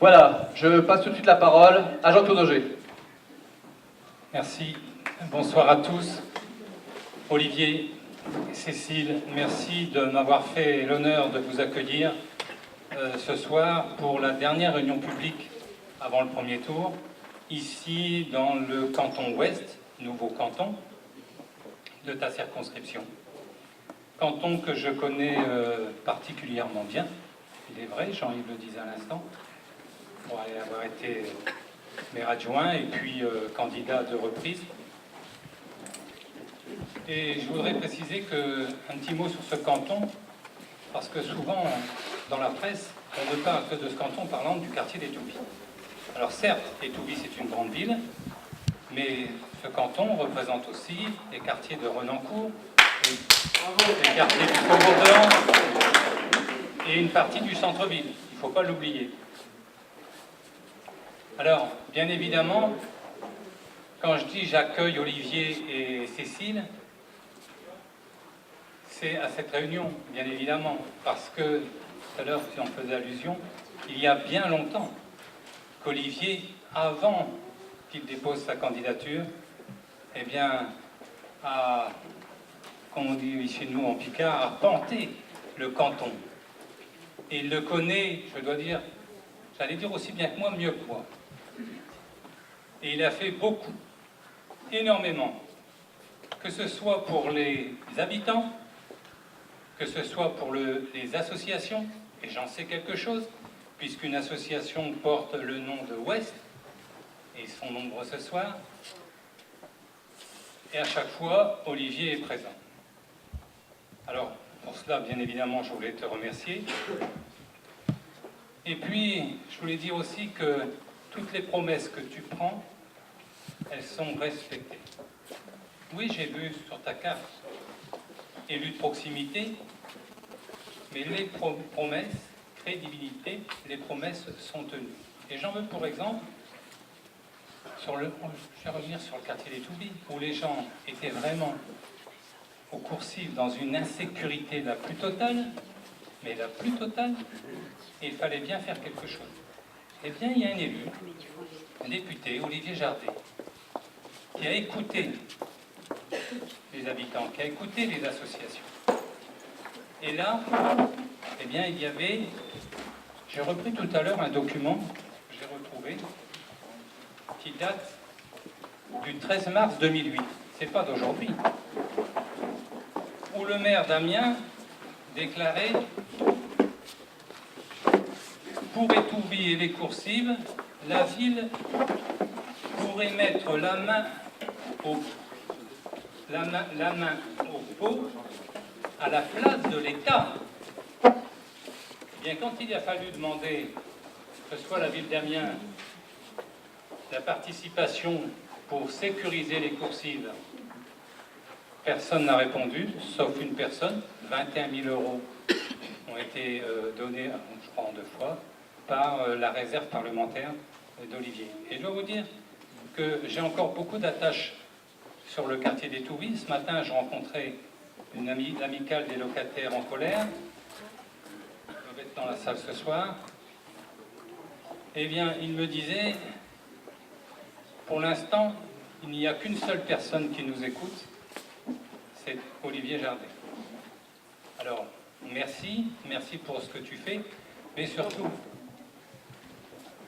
Voilà, je passe tout de suite la parole à Jean-Claude Auger. Merci, bonsoir à tous. Olivier, Cécile, merci de m'avoir fait l'honneur de vous accueillir ce soir pour la dernière réunion publique avant le premier tour, ici dans le canton ouest, nouveau canton, de ta circonscription. Canton que je connais particulièrement bien, il est vrai, Jean-Yves le disait à l'instant, pour avoir été maire adjoint et puis candidat de reprise. Et je voudrais préciser un petit mot sur ce canton, parce que souvent, dans la presse, on ne parle que de ce canton parlant du quartier d'Étouville. Alors certes, Étouville c'est une grande ville, mais ce canton représente aussi les quartiers de Renancourt, les quartiers du Faubourg et une partie du centre-ville. Il ne faut pas l'oublier. Alors, bien évidemment, quand je dis j'accueille Olivier et Cécile, c'est à cette réunion, bien évidemment, parce que, tout à l'heure, si on faisait allusion, il y a bien longtemps qu'Olivier, avant qu'il dépose sa candidature, eh bien, a, comme on dit chez nous en Picard, a panté le canton. Et il le connaît, je dois dire, j'allais dire aussi bien que moi, mieux que moi. Et il a fait beaucoup, énormément, que ce soit pour les habitants, que ce soit pour les associations, et j'en sais quelque chose, puisqu'une association porte le nom de Ouest, et ils sont nombreux ce soir, et à chaque fois, Olivier est présent. Alors, pour cela, bien évidemment, je voulais te remercier. Et puis, je voulais dire aussi que toutes les promesses que tu prends, elles sont respectées. Oui, j'ai vu sur ta carte élu de proximité, mais les promesses, crédibilité, les promesses sont tenues. Et j'en veux pour exemple, je vais revenir sur le quartier d'Étouville, où les gens étaient vraiment au Coursives dans une insécurité la plus totale, mais la plus totale, et il fallait bien faire quelque chose. Eh bien, il y a un élu, un député, Olivier Jardet, qui a écouté les habitants, qui a écouté les associations. Et là, eh bien, il y avait, j'ai repris tout à l'heure un document que j'ai retrouvé, qui date du 13 mars 2008, c'est pas d'aujourd'hui, où le maire d'Amiens déclarait « Pour Étouville et les Coursives, la ville pourrait mettre la main au pot à la place de l'État. » Eh bien, quand il a fallu demander que ce soit la ville d'Amiens la participation pour sécuriser les Coursives, personne n'a répondu, sauf une personne. 21 000 € ont été donnés, je crois en 2 fois, par la réserve parlementaire d'Olivier. Et je dois vous dire que j'ai encore beaucoup d'attaches sur le quartier d'Étouville. Ce matin, je rencontrais une amicale des locataires en colère. Ils doivent être dans la salle ce soir. Eh bien, il me disait, pour l'instant, il n'y a qu'une seule personne qui nous écoute, c'est Olivier Jardet. Alors, merci pour ce que tu fais, mais surtout,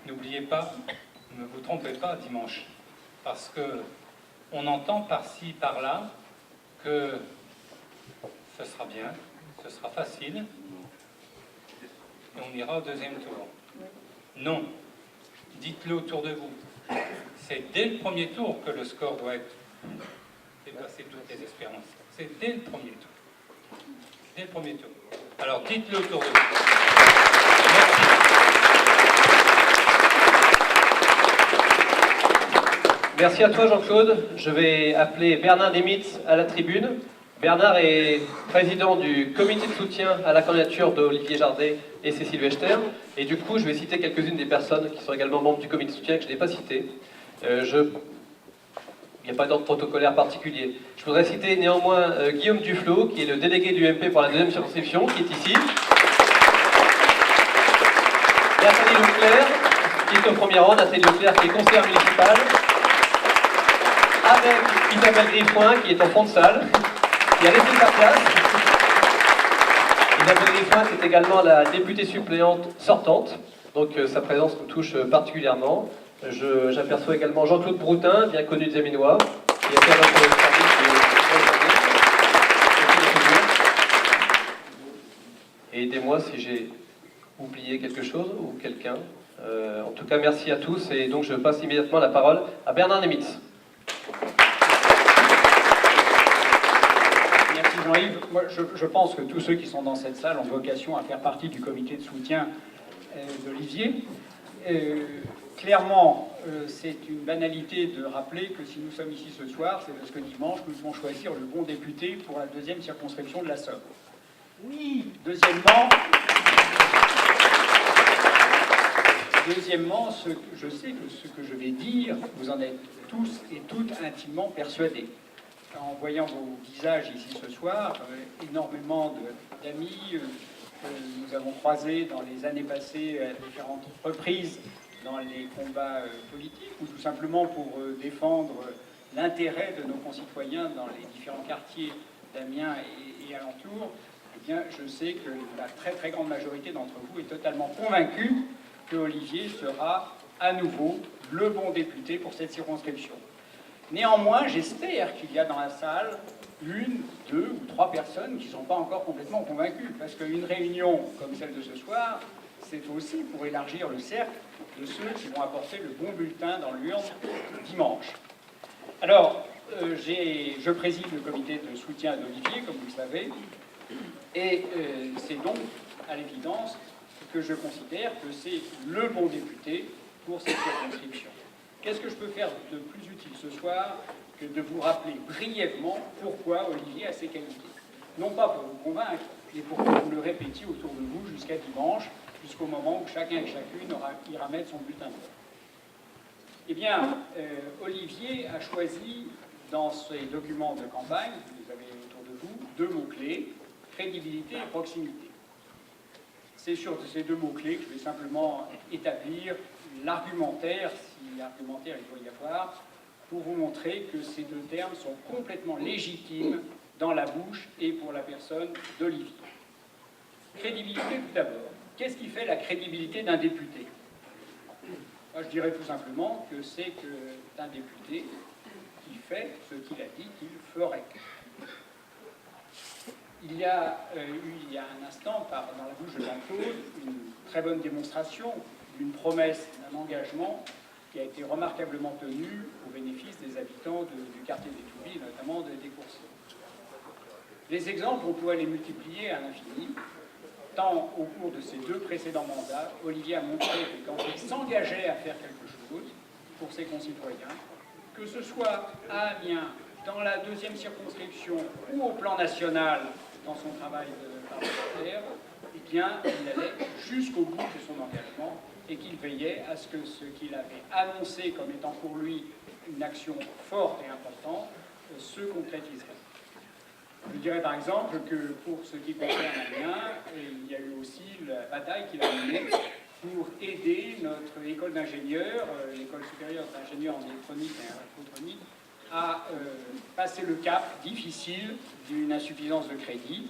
n'oubliez pas, ne vous trompez pas dimanche, parce que on entend par-ci, par-là, que ce sera bien, ce sera facile, et on ira au deuxième tour. Non, dites-le autour de vous. C'est dès le premier tour que le score doit être dépassé toutes les espérances. C'est dès le premier tour. Dès le premier tour. Alors dites-le autour de vous. Merci. Merci à toi Jean-Claude. Je vais appeler Bernard Demitz à la tribune. Bernard est président du comité de soutien à la candidature d'Olivier Jardet et Cécile Wechter. Et du coup, je vais citer quelques-unes des personnes qui sont également membres du comité de soutien que je n'ai pas citées. Il n'y a pas d'ordre protocolaire particulier. Je voudrais citer néanmoins Guillaume Duflot, qui est le délégué du MP pour la deuxième circonscription, qui est ici. Nathalie Leclerc, qui est au premier rang, Nathalie Leclerc, qui est conseillère municipale, avec Isabelle Griffouin, qui est en fond de salle, qui a laissé sa place. Isabelle Griffouin, c'est également la députée suppléante sortante, donc sa présence nous touche particulièrement. J'aperçois également Jean-Claude Broutin, bien connu des Aminois, qui a fait notre service. Et aidez-moi si j'ai oublié quelque chose ou quelqu'un. En tout cas, merci à tous. Et donc, je passe immédiatement la parole à Bernard Nemitz. Merci Jean-Yves. Moi, je pense que tous ceux qui sont dans cette salle ont vocation à faire partie du comité de soutien d'Olivier. Clairement, c'est une banalité de rappeler que si nous sommes ici ce soir, c'est parce que dimanche, nous devons choisir le bon député pour la 2e circonscription de la Somme. Oui. Deuxièmement, je sais que ce que je vais dire, vous en êtes tous et toutes intimement persuadés. En voyant vos visages ici ce soir, énormément d'amis que nous avons croisés dans les années passées à différentes reprises dans les combats politiques, ou tout simplement pour défendre l'intérêt de nos concitoyens dans les différents quartiers d'Amiens et alentours. Eh bien, je sais que la très très grande majorité d'entre vous est totalement convaincue que Olivier sera à nouveau le bon député pour cette circonscription. Néanmoins, j'espère qu'il y a dans la salle 1, 2 ou 3 personnes qui ne sont pas encore complètement convaincues, parce qu'une réunion comme celle de ce soir, c'est aussi pour élargir le cercle de ceux qui vont apporter le bon bulletin dans l'urne dimanche. Alors, je préside le comité de soutien d'Olivier, comme vous le savez, et c'est donc, à l'évidence, que je considère que c'est le bon député pour cette circonscription. Qu'est-ce que je peux faire de plus utile ce soir que de vous rappeler brièvement pourquoi Olivier a ses qualités? Non pas pour vous convaincre, mais pour que vous le répétiez autour de vous jusqu'à dimanche, jusqu'au moment où chacun et chacune ira mettre son bulletin de vote. Eh bien, Olivier a choisi dans ses documents de campagne, vous avez autour de vous, 2 mots-clés, crédibilité et proximité. C'est sur ces 2 mots-clés que je vais simplement établir l'argumentaire, si argumentaire il doit y avoir, pour vous montrer que ces 2 termes sont complètement légitimes dans la bouche et pour la personne d'Olivier. Crédibilité tout d'abord. Qu'est-ce qui fait la crédibilité d'un député? Moi, je dirais tout simplement que c'est un député qui fait ce qu'il a dit qu'il ferait. Il y a eu, il y a un instant, dans la bouche de Jean-Claude, une très bonne démonstration d'une promesse, d'un engagement qui a été remarquablement tenu au bénéfice des habitants du quartier des Touvilles, notamment des Coursiers. Les exemples, on pourrait les multiplier à l'infini, tant au cours de ses 2 précédents mandats, Olivier a montré que quand il s'engageait à faire quelque chose pour ses concitoyens, que ce soit à Amiens, dans la 2e circonscription ou au plan national, dans son travail de parlementaire, eh bien, il allait jusqu'au bout de son engagement et qu'il veillait à ce que ce qu'il avait annoncé comme étant pour lui une action forte et importante se concrétiserait. Je dirais par exemple que pour ce qui concerne Amiens, il y a eu aussi la bataille qu'il a menée pour aider notre école d'ingénieurs, l'école supérieure d'ingénieurs en électronique et en électronique, à passer le cap difficile d'une insuffisance de crédit.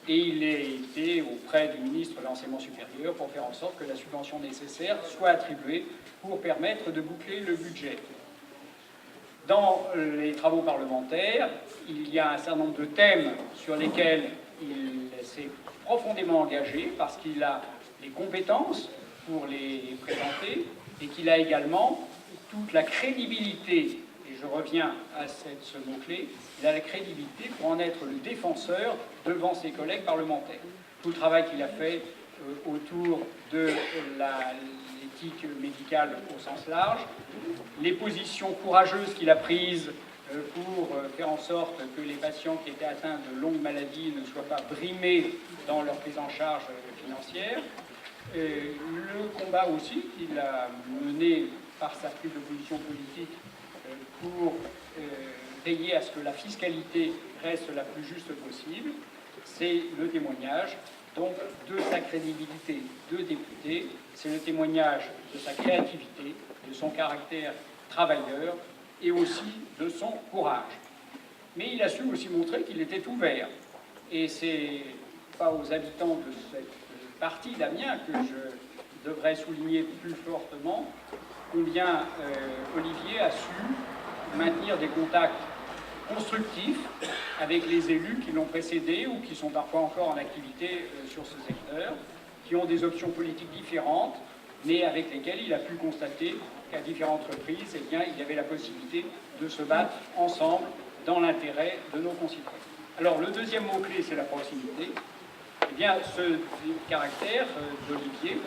Et il a été auprès du ministre de l'Enseignement supérieur pour faire en sorte que la subvention nécessaire soit attribuée pour permettre de boucler le budget. Dans les travaux parlementaires, il y a un certain nombre de thèmes sur lesquels il s'est profondément engagé parce qu'il a les compétences pour les présenter et qu'il a également toute la crédibilité, et je reviens à ce mot-clé, il a la crédibilité pour en être le défenseur devant ses collègues parlementaires. Tout le travail qu'il a fait autour de l'éthique médicale au sens large, les positions courageuses qu'il a prises pour faire en sorte que les patients qui étaient atteints de longues maladies ne soient pas brimés dans leur prise en charge financière, le combat aussi qu'il a mené par sa prise de position politique pour veiller à ce que la fiscalité reste la plus juste possible, c'est le témoignage donc de sa crédibilité de député, c'est le témoignage de sa créativité, de son caractère travailleur et aussi de son courage. Mais il a su aussi montrer qu'il était ouvert. Et c'est pas aux habitants de cette partie d'Amiens que je devrais souligner plus fortement combien Olivier a su maintenir des contacts constructifs avec les élus qui l'ont précédé ou qui sont parfois encore en activité sur ce secteur, qui ont des options politiques différentes, mais avec lesquels il a pu constater qu'à différentes reprises, eh bien, il y avait la possibilité de se battre ensemble dans l'intérêt de nos concitoyens. Alors, le deuxième mot-clé, c'est la proximité. Eh bien, ce caractère d'Olivier,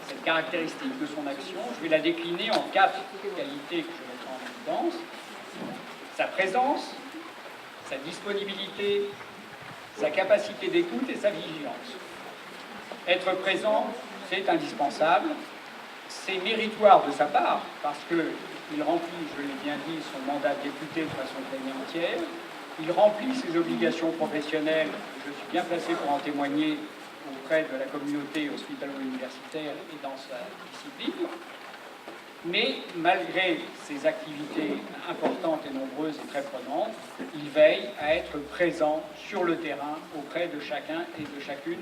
cette caractéristique de son action, je vais la décliner en 4 qualités que je mettrai en évidence. Sa présence, sa disponibilité, sa capacité d'écoute et sa vigilance. Être présent, c'est indispensable, c'est méritoire de sa part, parce qu'il remplit, je l'ai bien dit, son mandat de député de façon pleine et entière, il remplit ses obligations professionnelles, je suis bien placé pour en témoigner auprès de la communauté hospitalo-universitaire et dans sa discipline, mais malgré ses activités importantes et nombreuses et très prenantes, il veille à être présent sur le terrain auprès de chacun et de chacune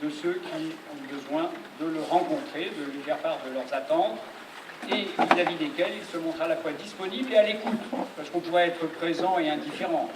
de ceux qui ont besoin de le rencontrer, de lui faire part de leurs attentes, et vis-à-vis desquels il se montre à la fois disponible et à l'écoute, parce qu'on pourrait être présent et indifférent.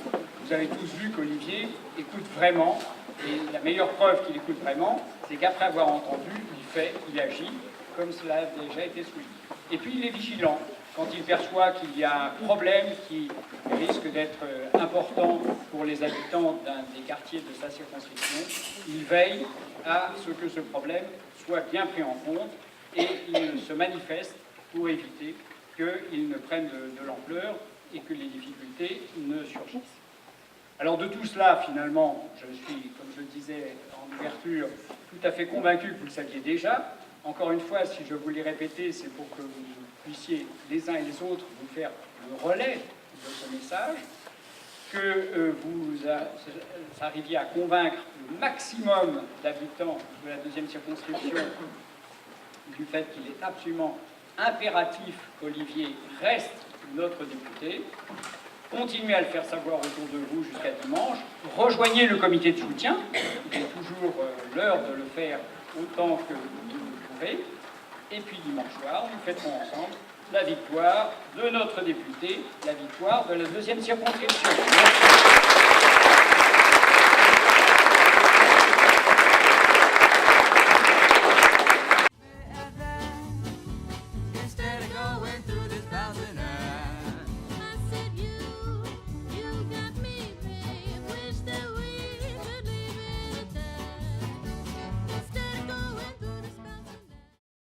Vous avez tous vu qu'Olivier écoute vraiment, et la meilleure preuve qu'il écoute vraiment, c'est qu'après avoir entendu, il fait, il agit, comme cela a déjà été souligné. Et puis il est vigilant. Quand il perçoit qu'il y a un problème qui risque d'être important pour les habitants d'un des quartiers de sa circonscription, il veille à ce que ce problème soit bien pris en compte et il se manifeste pour éviter qu'il ne prenne de l'ampleur et que les difficultés ne surgissent. Alors de tout cela, finalement, je suis, comme je le disais en ouverture, tout à fait convaincu que vous le saviez déjà. Encore une fois, si je vous l'ai répété, c'est pour que vous puissiez les uns et les autres vous faire le relais de ce message, que vous arriviez à convaincre le maximum d'habitants de la deuxième circonscription du fait qu'il est absolument impératif qu'Olivier reste notre député. Continuez à le faire savoir autour de vous jusqu'à dimanche. Rejoignez le comité de soutien. Il est toujours l'heure de le faire autant que vous le pouvez. Et puis dimanche soir, nous fêterons ensemble la victoire de notre député, la victoire de la deuxième circonscription. Merci.